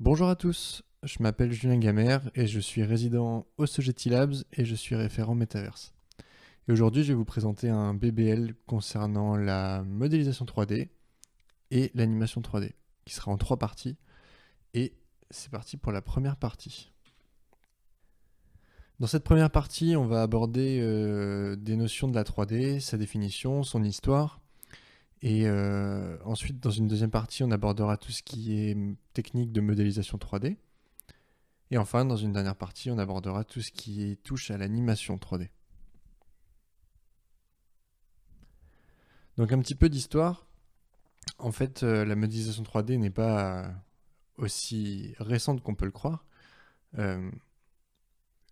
Bonjour à tous, je m'appelle Julien Gamère et je suis résident au Sogeti Labs et je suis référent Metaverse. Et aujourd'hui, je vais vous présenter un BBL concernant la modélisation 3D et l'animation 3D, qui sera en 3 parties. Et c'est parti pour la première partie. Dans cette première partie, on va aborder des notions de la 3D, sa définition, son histoire. Et ensuite, dans une deuxième partie, on abordera tout ce qui est technique de modélisation 3D. Et enfin, dans une dernière partie, on abordera tout ce qui touche à l'animation 3D. Donc un petit peu d'histoire. En fait, la modélisation 3D n'est pas aussi récente qu'on peut le croire. Euh,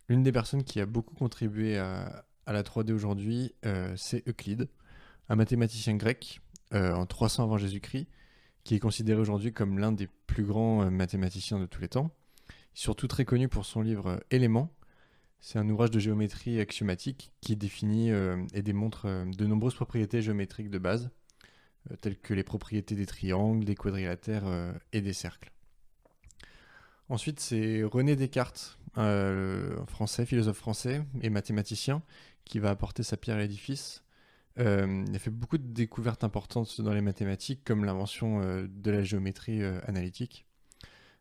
L'une des personnes qui a beaucoup contribué à la 3D aujourd'hui, c'est Euclide, un mathématicien grec en 300 avant Jésus-Christ, qui est considéré aujourd'hui comme l'un des plus grands mathématiciens de tous les temps. Surtout très connu pour son livre Éléments. C'est un ouvrage de géométrie axiomatique qui définit et démontre de nombreuses propriétés géométriques de base, telles que les propriétés des triangles, des quadrilatères et des cercles. Ensuite, c'est René Descartes, philosophe français et mathématicien, qui va apporter sa pierre à l'édifice. Il a fait beaucoup de découvertes importantes dans les mathématiques, comme l'invention de la géométrie analytique.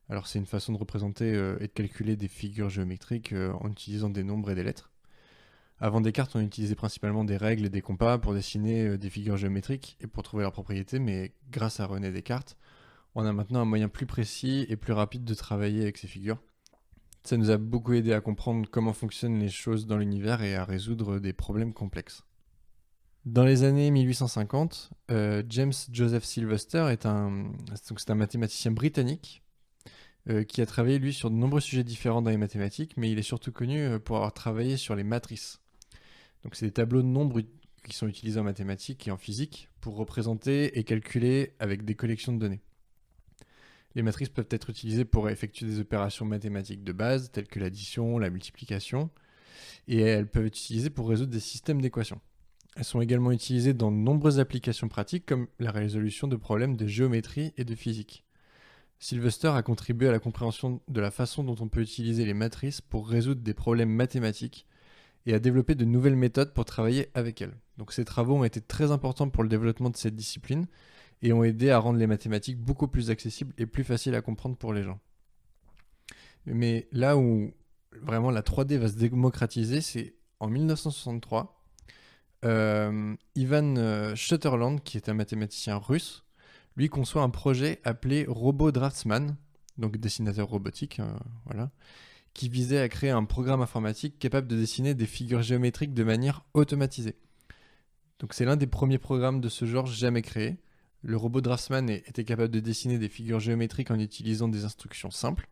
Alors c'est une façon de représenter et de calculer des figures géométriques en utilisant des nombres et des lettres. Avant Descartes, on utilisait principalement des règles et des compas pour dessiner des figures géométriques et pour trouver leurs propriétés, mais grâce à René Descartes, on a maintenant un moyen plus précis et plus rapide de travailler avec ces figures. Ça nous a beaucoup aidé à comprendre comment fonctionnent les choses dans l'univers et à résoudre des problèmes complexes. Dans les années 1850, James Joseph Sylvester c'est un mathématicien britannique qui a travaillé lui sur de nombreux sujets différents dans les mathématiques, mais il est surtout connu pour avoir travaillé sur les matrices. Donc c'est des tableaux de nombres qui sont utilisés en mathématiques et en physique pour représenter et calculer avec des collections de données. Les matrices peuvent être utilisées pour effectuer des opérations mathématiques de base, telles que l'addition, la multiplication, et elles peuvent être utilisées pour résoudre des systèmes d'équations. Elles sont également utilisées dans de nombreuses applications pratiques, comme la résolution de problèmes de géométrie et de physique. Sylvester a contribué à la compréhension de la façon dont on peut utiliser les matrices pour résoudre des problèmes mathématiques et a développé de nouvelles méthodes pour travailler avec elles. Donc ces travaux ont été très importants pour le développement de cette discipline et ont aidé à rendre les mathématiques beaucoup plus accessibles et plus faciles à comprendre pour les gens. Mais là où vraiment la 3D va se démocratiser, c'est en 1963. Ivan Shutterland, qui est un mathématicien russe, lui conçoit un projet appelé Robot Draftsman, donc dessinateur robotique, voilà, qui visait à créer un programme informatique capable de dessiner des figures géométriques de manière automatisée. Donc c'est l'un des premiers programmes de ce genre jamais créés. Le robot Draftsman était capable de dessiner des figures géométriques en utilisant des instructions simples.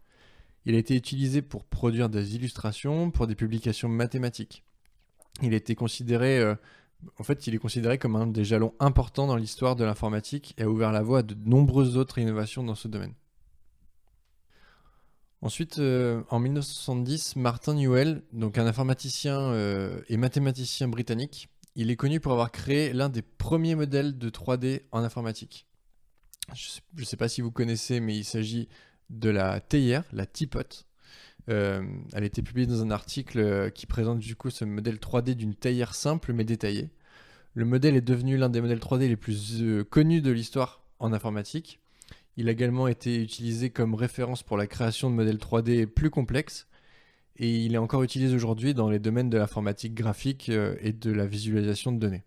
Il a été utilisé pour produire des illustrations, pour des publications mathématiques. Il a été considéré il est considéré comme un des jalons importants dans l'histoire de l'informatique et a ouvert la voie à de nombreuses autres innovations dans ce domaine. Ensuite, en 1970, Martin Newell, donc un informaticien et mathématicien britannique, il est connu pour avoir créé l'un des premiers modèles de 3D en informatique. Je ne sais pas si vous connaissez, mais il s'agit de la théière, la teapot. Elle a été publiée dans un article qui présente du coup ce modèle 3D d'une théière simple mais détaillée. Le modèle est devenu l'un des modèles 3D les plus connus de l'histoire en informatique. Il a également été utilisé comme référence pour la création de modèles 3D plus complexes et il est encore utilisé aujourd'hui dans les domaines de l'informatique graphique et de la visualisation de données.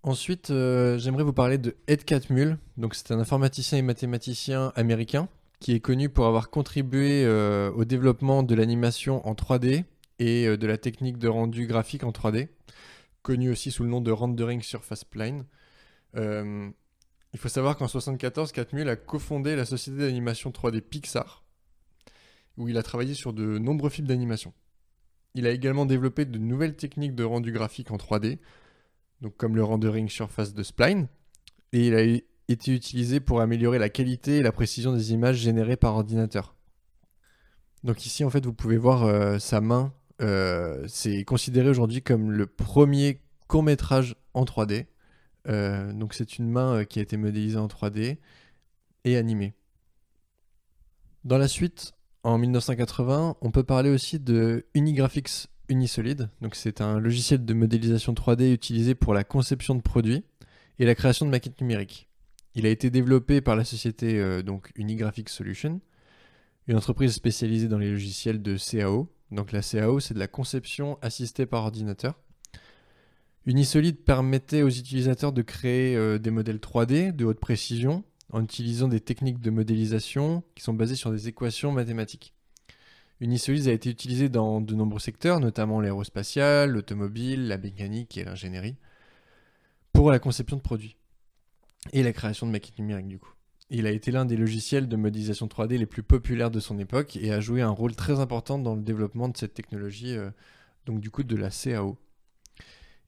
Ensuite, j'aimerais vous parler de Ed Catmull. Donc, c'est un informaticien et mathématicien américain qui est connu pour avoir contribué au développement de l'animation en 3D et de la technique de rendu graphique en 3D, connu aussi sous le nom de Rendering Surface Plane. Il faut savoir qu'en 1974, Catmull a cofondé la société d'animation 3D Pixar, où il a travaillé sur de nombreux films d'animation. Il a également développé de nouvelles techniques de rendu graphique en 3D, donc comme le rendering surface de spline, et il a été utilisé pour améliorer la qualité et la précision des images générées par ordinateur. Donc ici, en fait, vous pouvez voir sa main. C'est considéré aujourd'hui comme le premier court-métrage en 3D. Donc c'est une main qui a été modélisée en 3D. et animé. Dans la suite, en 1980, on peut parler aussi de Unigraphics Unisolid. Donc c'est un logiciel de modélisation 3D utilisé pour la conception de produits et la création de maquettes numériques. Il a été développé par la société donc Unigraphics Solutions, une entreprise spécialisée dans les logiciels de CAO. Donc la CAO, c'est de la conception assistée par ordinateur. Unisolid permettait aux utilisateurs de créer des modèles 3D de haute précision en utilisant des techniques de modélisation qui sont basées sur des équations mathématiques. Unisolid a été utilisé dans de nombreux secteurs, notamment l'aérospatial, l'automobile, la mécanique et l'ingénierie, pour la conception de produits et la création de maquettes numériques du coup. Il a été l'un des logiciels de modélisation 3D les plus populaires de son époque et a joué un rôle très important dans le développement de cette technologie, donc du coup de la CAO.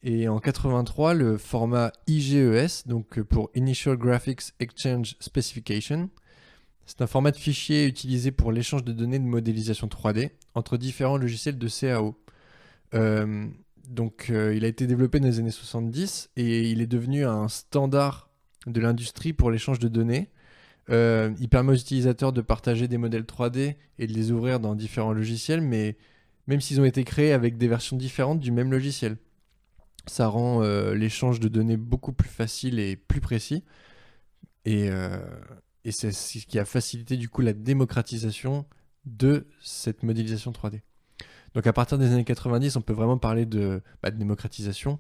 Et en 83, le format IGES, donc pour Initial Graphics Exchange Specification, c'est un format de fichier utilisé pour l'échange de données de modélisation 3D entre différents logiciels de CAO. Il a été développé dans les années 70 et il est devenu un standard de l'industrie pour l'échange de données. Il permet aux utilisateurs de partager des modèles 3D et de les ouvrir dans différents logiciels, mais même s'ils ont été créés avec des versions différentes du même logiciel. Ça rend l'échange de données beaucoup plus facile et plus précis. Et c'est ce qui a facilité du coup la démocratisation de cette modélisation 3D. Donc à partir des années 90, on peut vraiment parler de démocratisation,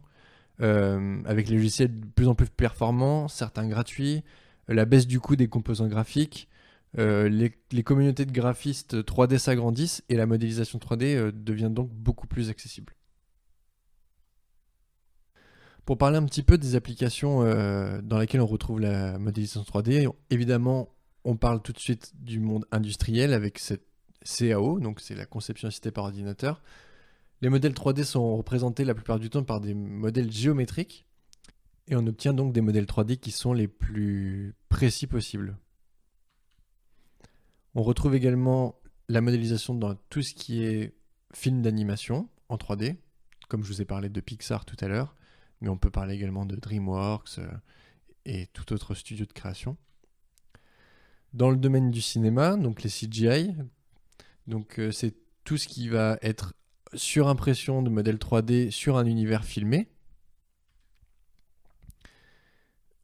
avec les logiciels de plus en plus performants, certains gratuits, la baisse du coût des composants graphiques, les communautés de graphistes 3D s'agrandissent et la modélisation 3D devient donc beaucoup plus accessible. Pour parler un petit peu des applications dans lesquelles on retrouve la modélisation 3D, évidemment, on parle tout de suite du monde industriel avec cette CAO, donc c'est la conception assistée par ordinateur. Les modèles 3D sont représentés la plupart du temps par des modèles géométriques et on obtient donc des modèles 3D qui sont les plus précis possibles. On retrouve également la modélisation dans tout ce qui est film d'animation en 3D, comme je vous ai parlé de Pixar tout à l'heure, mais on peut parler également de DreamWorks et tout autre studio de création. Dans le domaine du cinéma, donc les CGI, c'est tout ce qui va être surimpression de modèles 3D sur un univers filmé.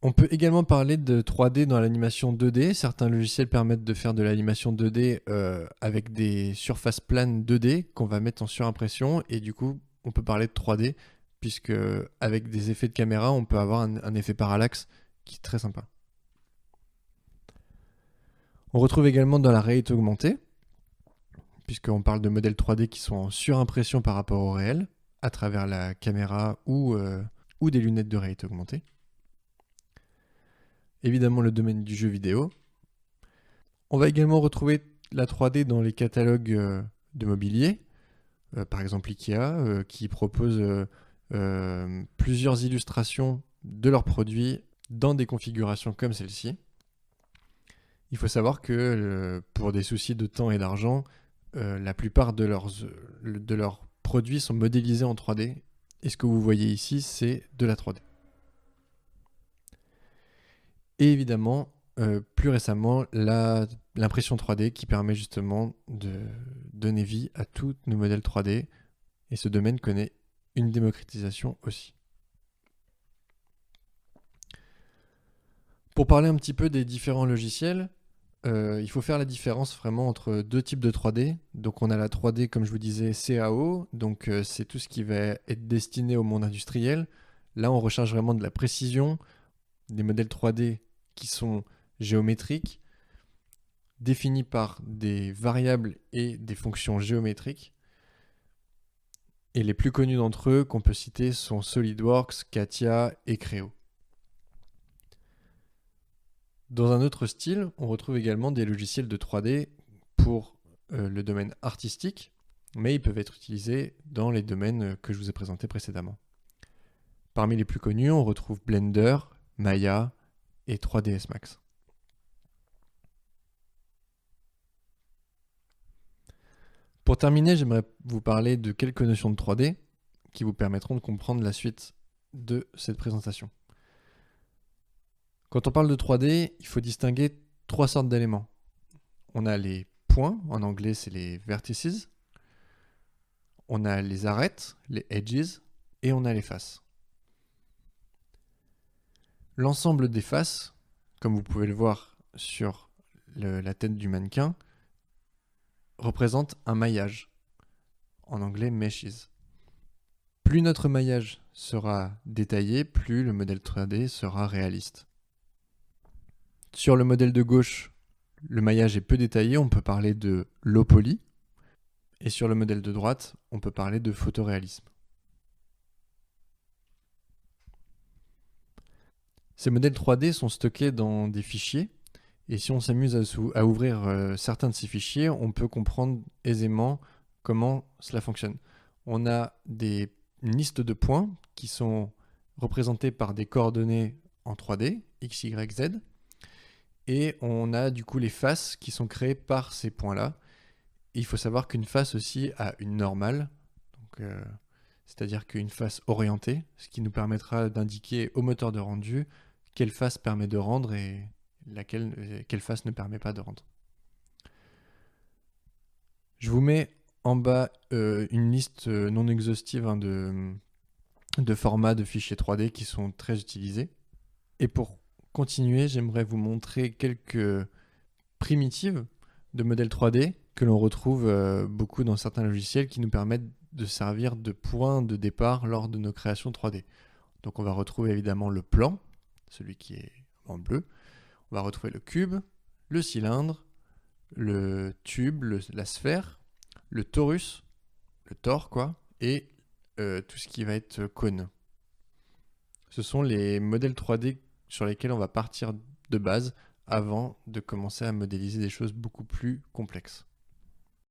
On peut également parler de 3D dans l'animation 2D. Certains logiciels permettent de faire de l'animation 2D avec des surfaces planes 2D qu'on va mettre en surimpression et du coup on peut parler de 3D puisque avec des effets de caméra on peut avoir un effet parallaxe qui est très sympa. On retrouve également dans la réalité augmentée, puisqu'on parle de modèles 3D qui sont en surimpression par rapport au réel, à travers la caméra ou des lunettes de réalité augmentée. Évidemment le domaine du jeu vidéo. On va également retrouver la 3D dans les catalogues de mobilier, par exemple Ikea, qui propose plusieurs illustrations de leurs produits dans des configurations comme celle-ci. Il faut savoir que pour des soucis de temps et d'argent, la plupart de leurs produits sont modélisés en 3D. Et ce que vous voyez ici, c'est de la 3D. Et évidemment, plus récemment, l'impression 3D qui permet justement de donner vie à tous nos modèles 3D. Et ce domaine connaît une démocratisation aussi. Pour parler un petit peu des différents logiciels, il faut faire la différence vraiment entre deux types de 3D. Donc on a la 3D, comme je vous disais, CAO. Donc c'est tout ce qui va être destiné au monde industriel. Là, on recherche vraiment de la précision, des modèles 3D qui sont géométriques, définis par des variables et des fonctions géométriques. Et les plus connus d'entre eux qu'on peut citer sont SolidWorks, CATIA et Creo. Dans un autre style, on retrouve également des logiciels de 3D pour le domaine artistique, mais ils peuvent être utilisés dans les domaines que je vous ai présentés précédemment. Parmi les plus connus, on retrouve Blender, Maya et 3ds Max. Pour terminer, j'aimerais vous parler de quelques notions de 3D qui vous permettront de comprendre la suite de cette présentation. Quand on parle de 3D, il faut distinguer trois sortes d'éléments. On a les points, en anglais c'est les vertices, on a les arêtes, les edges, et on a les faces. L'ensemble des faces, comme vous pouvez le voir sur la tête du mannequin, représente un maillage, en anglais meshes. Plus notre maillage sera détaillé, plus le modèle 3D sera réaliste. Sur le modèle de gauche, le maillage est peu détaillé, on peut parler de low poly. Et sur le modèle de droite, on peut parler de photoréalisme. Ces modèles 3D sont stockés dans des fichiers. Et si on s'amuse à ouvrir certains de ces fichiers, on peut comprendre aisément comment cela fonctionne. On a une liste de points qui sont représentés par des coordonnées en 3D, x, y, z. Et on a du coup les faces qui sont créées par ces points-là. Et il faut savoir qu'une face aussi a une normale, c'est-à-dire qu'une face orientée, ce qui nous permettra d'indiquer au moteur de rendu quelle face permet de rendre et quelle face ne permet pas de rendre. Je vous mets en bas une liste non exhaustive de formats de fichiers 3D qui sont très utilisés. Et pour continuer, j'aimerais vous montrer quelques primitives de modèles 3D que l'on retrouve beaucoup dans certains logiciels qui nous permettent de servir de point de départ lors de nos créations 3D. Donc on va retrouver évidemment le plan, celui qui est en bleu. On va retrouver le cube, le cylindre, le tube, la sphère, le torus, le tor quoi, et tout ce qui va être cône. Ce sont les modèles 3D sur lesquels on va partir de base avant de commencer à modéliser des choses beaucoup plus complexes.